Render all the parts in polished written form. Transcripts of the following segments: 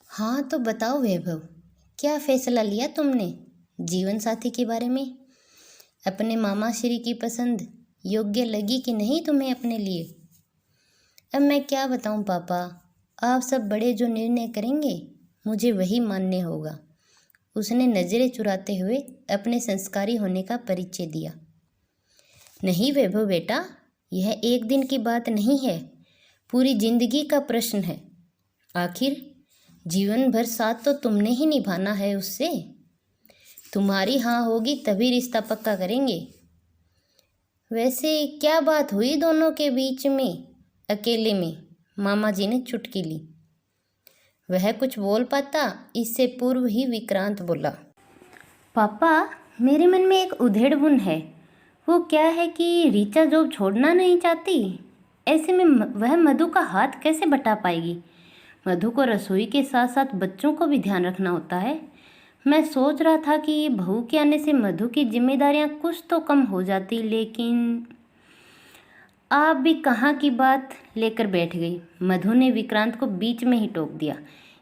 हाँ तो बताओ वैभव, क्या फैसला लिया तुमने जीवन साथी के बारे में? अपने मामा श्री की पसंद योग्य लगी कि नहीं तुम्हें अपने लिए? अब मैं क्या बताऊं पापा, आप सब बड़े जो निर्णय करेंगे मुझे वही मानने होगा। उसने नज़रें चुराते हुए अपने संस्कारी होने का परिचय दिया। नहीं वैभव बेटा, यह एक दिन की बात नहीं है, पूरी जिंदगी का प्रश्न है। आखिर जीवन भर साथ तो तुमने ही निभाना है उससे। तुम्हारी हाँ होगी तभी रिश्ता पक्का करेंगे। वैसे क्या बात हुई दोनों के बीच में अकेले में? मामा जी ने चुटकी ली। वह कुछ बोल पाता इससे पूर्व ही विक्रांत बोला। पापा, मेरे मन में एक उधेड़बुन है। वो क्या है कि रीचा जॉब छोड़ना नहीं चाहती। ऐसे में वह मधु का हाथ कैसे बटा पाएगी? मधु को रसोई के साथ साथ बच्चों को भी ध्यान रखना होता है। मैं सोच रहा था कि बहू के आने से मधु की जिम्मेदारियां कुछ तो कम हो जाती, लेकिन आप भी कहाँ की बात लेकर बैठ गई। मधु ने विक्रांत को बीच में ही टोक दिया।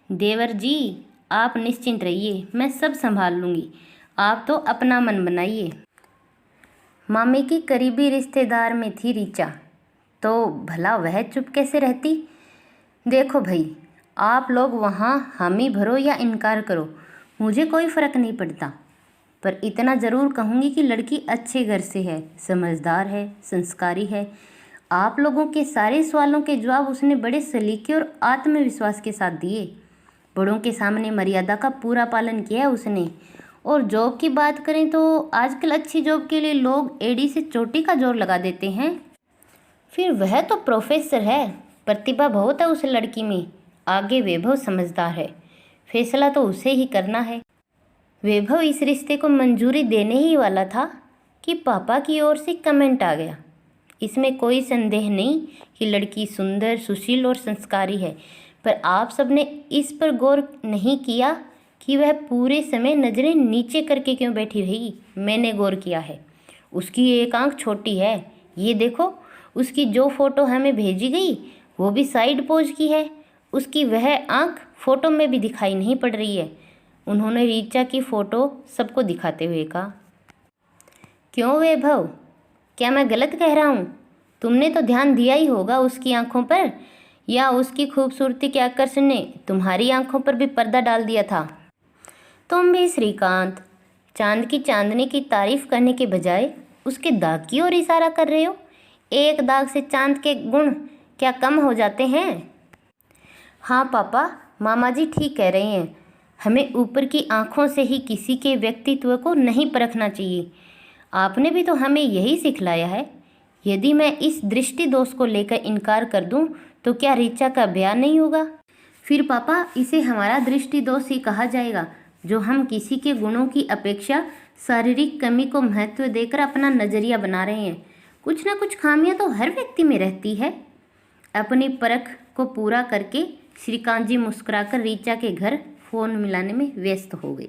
देवर जी, आप निश्चिंत रहिए, मैं सब संभाल लूँगी। आप तो अपना मन बनाइए। मामे की करीबी रिश्तेदार में थी रीचा, तो भला वह चुप कैसे रहती? देखो भाई, आप लोग वहाँ हामी भरो या इनकार करो, मुझे कोई फ़र्क नहीं पड़ता, पर इतना ज़रूर कहूँगी कि लड़की अच्छे घर से है, समझदार है, संस्कारी है। आप लोगों के सारे सवालों के जवाब उसने बड़े सलीके और आत्मविश्वास के साथ दिए। बड़ों के सामने मर्यादा का पूरा पालन किया है उसने। और जॉब की बात करें तो आजकल अच्छी जॉब के लिए लोग एड़ी से चोटी का जोर लगा देते हैं। फिर वह तो प्रोफेसर है, प्रतिभा बहुत है उस लड़की में। आगे वैभव समझदार है, फैसला तो उसे ही करना है। वैभव इस रिश्ते को मंजूरी देने ही वाला था कि पापा की ओर से कमेंट आ गया। इसमें कोई संदेह नहीं कि लड़की सुंदर, सुशील और संस्कारी है, पर आप सबने इस पर गौर नहीं किया कि वह पूरे समय नज़रें नीचे करके क्यों बैठी रही। मैंने गौर किया है। उसकी एक आंख छोटी है, ये देखो। उसकी जो फ़ोटो हमें भेजी गई वो भी साइड पोज की है। उसकी वह आंख फ़ोटो में भी दिखाई नहीं पड़ रही है। उन्होंने रीचा की फ़ोटो सबको दिखाते हुए कहा। क्यों वैभव, क्या मैं गलत कह रहा हूँ? तुमने तो ध्यान दिया ही होगा उसकी आंखों पर, या उसकी खूबसूरती के आकर्षण ने तुम्हारी आंखों पर भी पर्दा डाल दिया था? तुम भी श्रीकांत, चांद की चांदनी की तारीफ करने के बजाय उसके दाग की ओर इशारा कर रहे हो। एक दाग से चांद के गुण क्या कम हो जाते हैं? हाँ पापा, मामा जी ठीक कह रहे हैं। हमें ऊपर की आंखों से ही किसी के व्यक्तित्व को नहीं परखना चाहिए। आपने भी तो हमें यही सिखलाया है। यदि मैं इस दृष्टि दोष को लेकर इनकार कर दूं तो क्या रीचा का ब्याह नहीं होगा? फिर पापा, इसे हमारा दृष्टि दोष ही कहा जाएगा, जो हम किसी के गुणों की अपेक्षा शारीरिक कमी को महत्व देकर अपना नज़रिया बना रहे हैं। कुछ ना कुछ खामियां तो हर व्यक्ति में रहती है। अपनी परख को पूरा करके श्रीकांत जी मुस्कुराकर रीचा के घर फ़ोन मिलाने में व्यस्त हो गए।